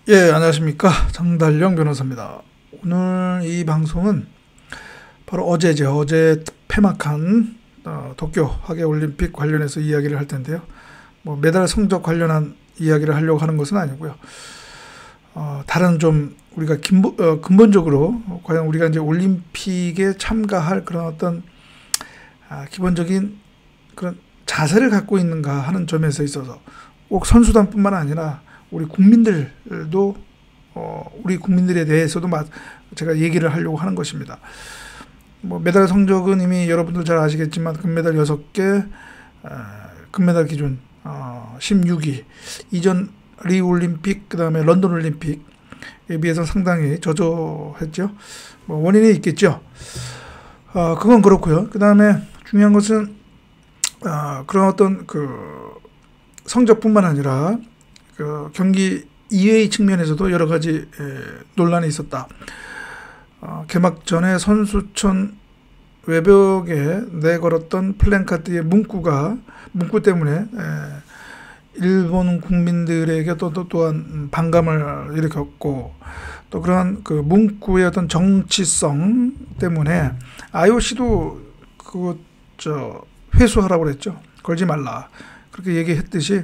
예, 안녕하십니까. 장달령 변호사입니다. 오늘 이 방송은 바로 어제죠. 어제 폐막한 도쿄 하계올림픽 관련해서 이야기를 할 텐데요. 뭐 메달 성적 관련한 이야기를 하려고 하는 것은 아니고요. 다른 좀 우리가 근본적으로 과연 우리가 이제 올림픽에 참가할 그런 어떤 기본적인 그런 자세를 갖고 있는가 하는 점에서 있어서 꼭 선수단뿐만 아니라 우리 국민들도 우리 국민들에 대해서도 제가 얘기를 하려고 하는 것입니다. 뭐 메달 성적은 이미 여러분들 잘 아시겠지만 금메달 6개, 금메달 기준 16위. 이전 리올림픽 그다음에 런던 올림픽에 비해서 상당히 저조했죠. 뭐 원인이 있겠죠. 그건 그렇고요. 그다음에 중요한 것은 그런 어떤 그 성적뿐만 아니라 그 경기 이외의 측면에서도 여러 가지 논란이 있었다. 개막 전에 선수촌 외벽에 내걸었던 플랜카드의 문구 때문에 일본 국민들에게 또한 반감을 일으켰고, 또 그러한 그 문구의 어떤 정치성 때문에 IOC도 그거 회수하라고 그랬죠. 걸지 말라. 그렇게 얘기했듯이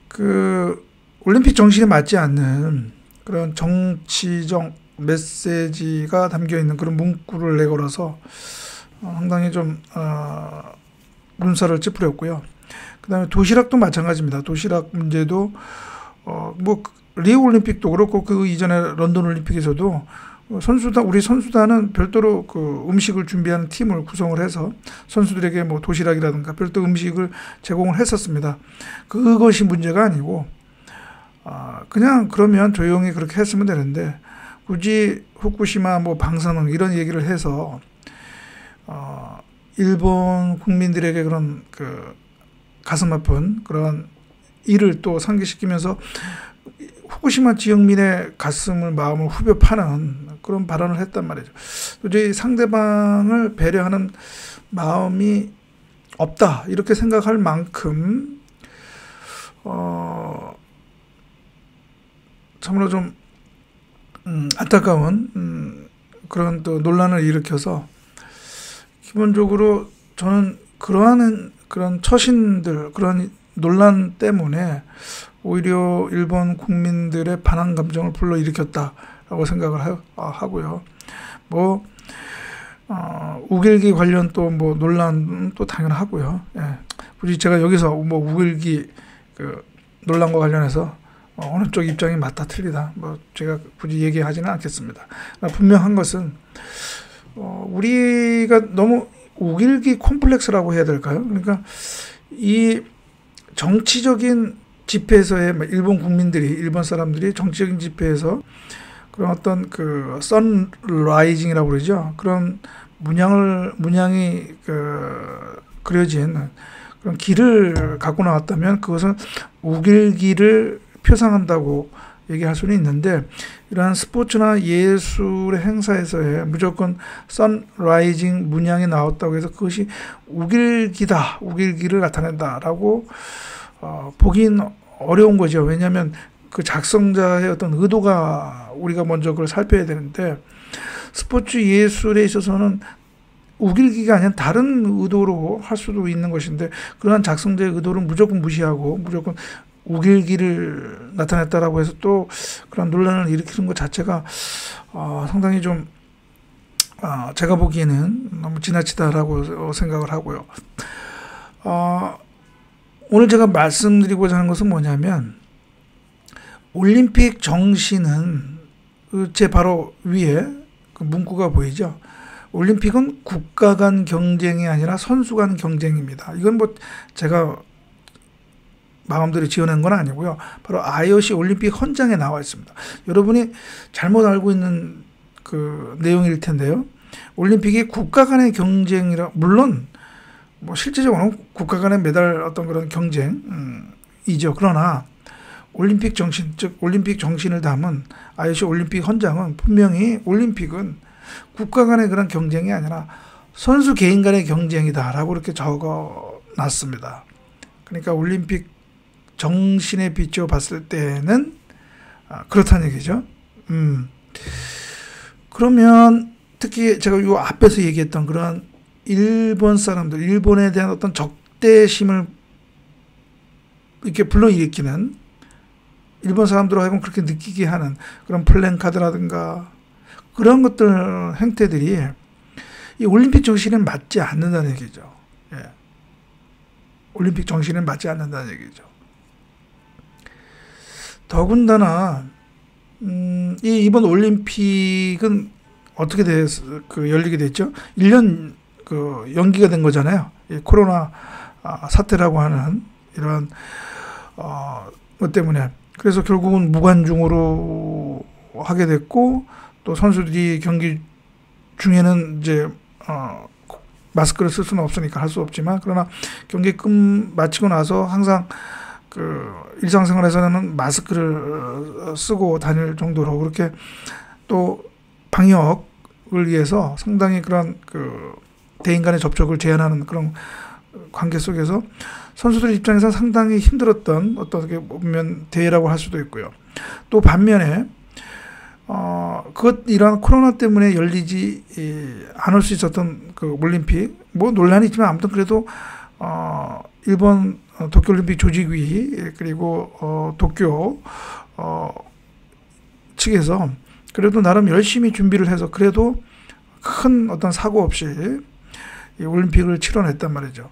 그 올림픽 정신에 맞지 않는 그런 정치적 메시지가 담겨 있는 그런 문구를 내걸어서 상당히 좀 눈살을 찌푸렸고요. 그다음에 도시락도 마찬가지입니다. 도시락 문제도 뭐 리우 올림픽도 그렇고 그 이전에 런던 올림픽에서도 우리 선수단은 별도로 그 음식을 준비하는 팀을 구성을 해서 선수들에게 뭐 도시락이라든가 별도 음식을 제공을 했었습니다. 그것이 문제가 아니고 그냥 그러면 조용히 그렇게 했으면 되는데 굳이 후쿠시마 뭐 방사능 이런 얘기를 해서 일본 국민들에게 그런 그 가슴 아픈 그런 일을 또 상기시키면서 후쿠시마 지역민의 마음을 후벼 파는 그런 발언을 했단 말이죠. 도저히 상대방을 배려하는 마음이 없다 이렇게 생각할 만큼 참으로 좀 안타까운 그런 또 논란을 일으켜서, 기본적으로 저는 그런 처신들, 그런 논란 때문에 오히려 일본 국민들의 반항 감정을 불러일으켰다라고 생각을 하고요. 뭐 우길기 관련 또 뭐 논란은 또 당연하고요. 예. 굳이 제가 여기서 뭐 우길기 그 논란과 관련해서 어느 쪽 입장이 맞다 틀리다 뭐 제가 굳이 얘기하지는 않겠습니다. 분명한 것은 우리가 너무 우길기 콤플렉스라고 해야 될까요? 그러니까 이 정치적인 집회에서의 일본 사람들이 정치적인 집회에서 그런 어떤 그 선라이징이라고 그러죠. 그런 문양이 그려진 그런 길을 갖고 나왔다면 그것은 우길기를 표상한다고 얘기할 수는 있는데, 이러한 스포츠나 예술의 행사에서의 무조건 선라이징 문양이 나왔다고 해서 그것이 우길기를 나타낸다라고 보긴 어려운 거죠. 왜냐하면 그 작성자의 어떤 의도가 우리가 먼저 그걸 살펴야 되는데, 스포츠 예술에 있어서는 우길기가 아니라 다른 의도로 할 수도 있는 것인데, 그러한 작성자의 의도를 무조건 무시하고 무조건 우길기를 나타냈다라고 해서 또 그런 논란을 일으키는 것 자체가 상당히 좀 제가 보기에는 너무 지나치다라고 생각을 하고요. 오늘 제가 말씀드리고자 하는 것은 뭐냐면, 올림픽 정신은 제 바로 위에 그 문구가 보이죠. 올림픽은 국가 간 경쟁이 아니라 선수 간 경쟁입니다. 이건 뭐 제가 마음대로 지어낸 건 아니고요. 바로 IOC 올림픽 헌장에 나와 있습니다. 여러분이 잘못 알고 있는 그 내용일 텐데요. 올림픽이 국가 간의 경쟁이라, 물론 뭐 실제적으로는 국가 간의 메달 어떤 그런 경쟁이죠. 그러나 올림픽 정신, 즉 올림픽 정신을 담은 IOC 올림픽 헌장은 분명히 올림픽은 국가 간의 그런 경쟁이 아니라 선수 개인 간의 경쟁이다라고 이렇게 적어 놨습니다. 그러니까 올림픽 정신에 비추어 봤을 때는 그렇다는 얘기죠. 그러면 특히 제가 요 앞에서 얘기했던 그런 일본 사람들, 일본에 대한 어떤 적대심을 이렇게 불러일으키는, 일본 사람들로 하여금 그렇게 느끼게 하는 그런 플랜카드라든가 그런 것들, 행태들이 이 올림픽 정신에 맞지 않는다는 얘기죠. 예. 올림픽 정신에 맞지 않는다는 얘기죠. 더군다나 이번 올림픽은 어떻게 열리게 됐죠? 1년 연기가 된 거잖아요. 이 코로나 사태라고 하는 이런 것 때문에. 그래서 결국은 무관중으로 하게 됐고, 또 선수들이 경기 중에는 이제 마스크를 쓸 수는 없으니까 할 수 없지만, 그러나 경기 마치고 나서 항상 일상생활에서는 마스크를 쓰고 다닐 정도로 그렇게 또 방역을 위해서 상당히 그런 대인 간의 접촉을 제한하는 그런 관계 속에서 선수들 입장에서 상당히 힘들었던, 어떻게 보면 대회라고 할 수도 있고요. 또 반면에 이런 코로나 때문에 열리지 않을 수 있었던 올림픽, 뭐 논란이 있지만 아무튼 그래도 일본 도쿄올림픽 조직위, 그리고 도쿄 측에서 그래도 나름 열심히 준비를 해서 그래도 큰 어떤 사고 없이 이 올림픽을 치러냈단 말이죠.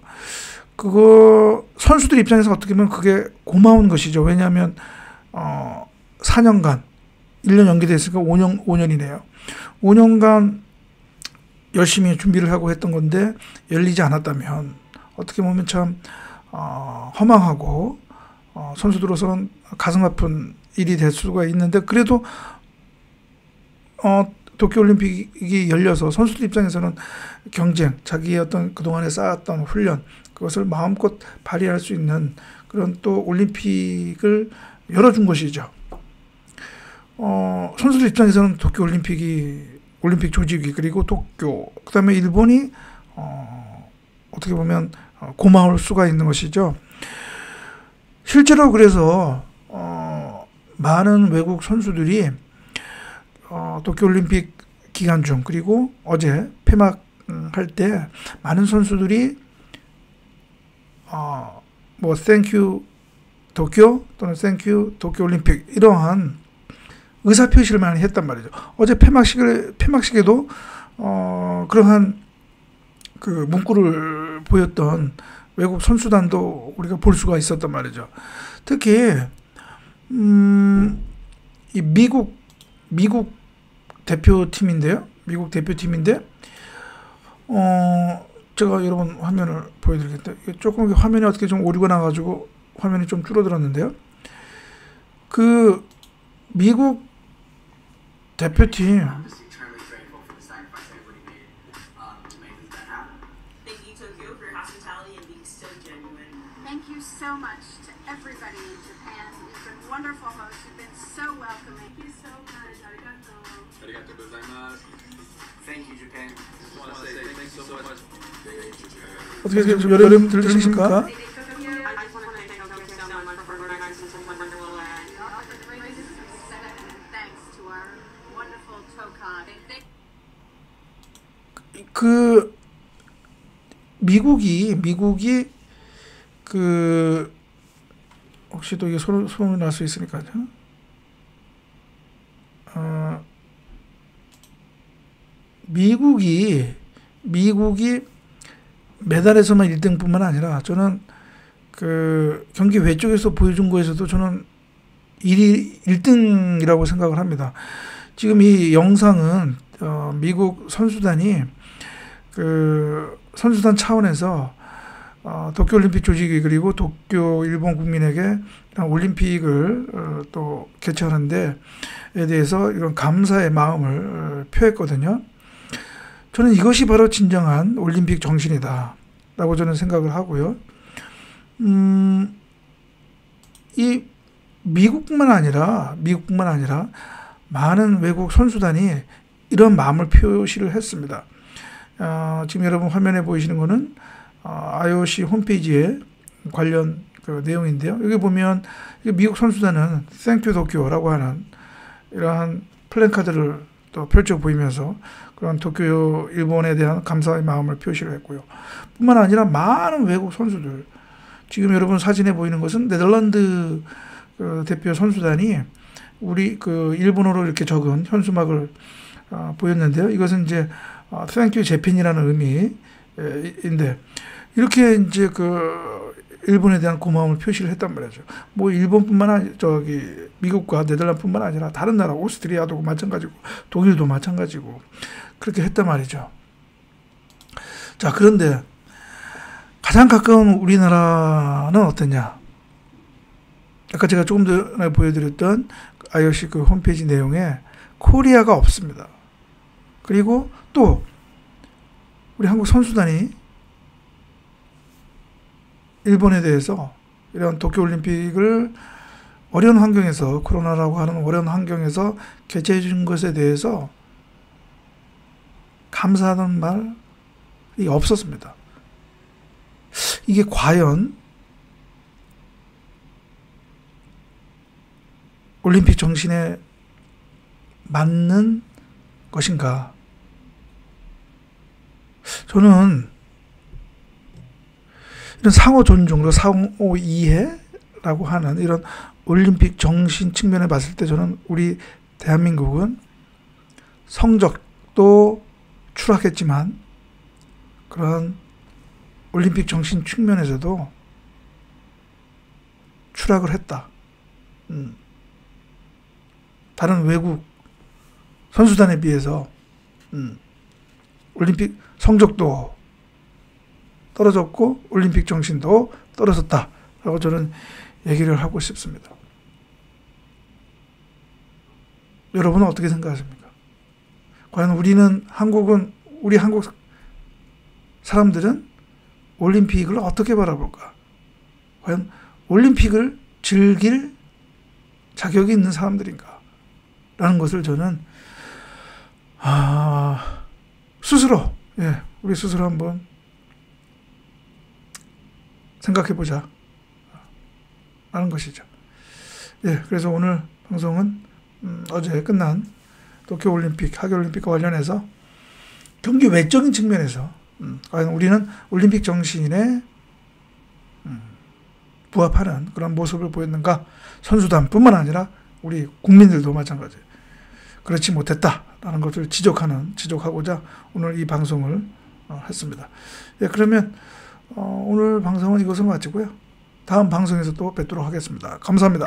선수들 입장에서 어떻게 보면 그게 고마운 것이죠. 왜냐하면 4년간, 1년 연기됐으니까 5년이네요. 5년간 열심히 준비를 하고 했던 건데 열리지 않았다면 어떻게 보면 참 허망하고 선수들로서는 가슴 아픈 일이 될 수가 있는데, 그래도 도쿄올림픽이 열려서 선수들 입장에서는 경쟁, 자기의 어떤 그동안에 쌓았던 훈련, 그것을 마음껏 발휘할 수 있는 그런 또 올림픽을 열어준 것이죠. 선수들 입장에서는 올림픽 조직위, 그리고 도쿄, 그 다음에 일본이 어떻게 보면 고마울 수가 있는 것이죠. 실제로 그래서 많은 외국 선수들이 도쿄올림픽 기간 중, 그리고 어제 폐막할 때 많은 선수들이 뭐 땡큐 도쿄 또는 땡큐 도쿄올림픽 이러한 의사표시를 많이 했단 말이죠. 어제 폐막식에도 그러한 문구를 보였던 외국 선수단도 우리가 볼 수가 있었단 말이죠. 특히 이 미국 대표팀인데요. 미국 대표팀인데 제가 여러분 화면을 보여드리겠다. 조금 화면이 어떻게 좀 오류가 나가지고 화면이 좀 줄어들었는데요. 미국 대표팀 Thank you so much to everybody in Japan. You've been wonderful hosts. You've been so welcoming. Thank you so much. Arigato. Arigato gozaimasu. Thank you, Japan. Just want to say thank you so much. 어떻게 좀 여러분 들으십니까? 미국이 혹시 또 이게 소문이 날 수 있으니까요. 미국이 메달에서만 1등뿐만 아니라 저는 경기 외쪽에서 보여준 거에서도 저는 1등이라고 생각을 합니다. 지금 이 영상은 미국 선수단이 선수단 차원에서 도쿄올림픽 조직위, 그리고 도쿄 일본 국민에게 올림픽을 또 개최하는 데에 대해서 이런 감사의 마음을 표했거든요. 저는 이것이 바로 진정한 올림픽 정신이다 라고 저는 생각을 하고요. 이 미국뿐만 아니라 많은 외국 선수단이 이런 마음을 표시를 했습니다. 지금 여러분 화면에 보이시는 거는 IOC 홈페이지에 관련 그 내용인데요. 여기 보면 미국 선수단은 땡큐 도쿄라고 하는 이러한 플랜카드를 또 펼쳐 보이면서 그런 도쿄 일본에 대한 감사의 마음을 표시를 했고요. 뿐만 아니라 많은 외국 선수들, 지금 여러분 사진에 보이는 것은 네덜란드 그 대표 선수단이 우리 그 일본어로 이렇게 적은 현수막을 보였는데요. 이것은 이제 Thank you Japan이라는 의미인데 이렇게 이제 그 일본에 대한 고마움을 표시를 했단 말이죠. 뭐 일본뿐만 아니라 미국과 네덜란드뿐만 아니라 다른 나라 오스트리아도 마찬가지고 독일도 마찬가지고 그렇게 했단 말이죠. 자, 그런데 가장 가까운 우리나라는 어떠냐? 아까 제가 조금 전에 보여드렸던 IOC 그 홈페이지 내용에 코리아가 없습니다. 그리고 또 우리 한국 선수단이 일본에 대해서 이런 도쿄올림픽을 어려운 환경에서 코로나라고 하는 어려운 환경에서 개최해 준 것에 대해서 감사하는 말이 없었습니다. 이게 과연 올림픽 정신에 맞는 것인가? 저는 이런 상호 존중, 상호 이해라고 하는 이런 올림픽 정신 측면에 봤을 때 저는 우리 대한민국은 성적도 추락했지만 그런 올림픽 정신 측면에서도 추락을 했다. 다른 외국 선수단에 비해서 올림픽 성적도 떨어졌고 올림픽 정신도 떨어졌다라고 저는 얘기를 하고 싶습니다. 여러분은 어떻게 생각하십니까? 과연 우리 한국 사람들은 올림픽을 어떻게 바라볼까? 과연 올림픽을 즐길 자격이 있는 사람들인가? 라는 것을 저는 우리 스스로 한번 생각해보자 라는 것이죠. 그래서 오늘 방송은 어제 끝난 도쿄올림픽, 하계올림픽과 관련해서 경기 외적인 측면에서 과연 우리는 올림픽 정신에 부합하는 그런 모습을 보였는가? 선수단뿐만 아니라 우리 국민들도 마찬가지. 그렇지 못했다라는 것을 지적하고자 오늘 이 방송을 했습니다. 그러면 오늘 방송은 이것으로 마치고요. 다음 방송에서 또 뵙도록 하겠습니다. 감사합니다.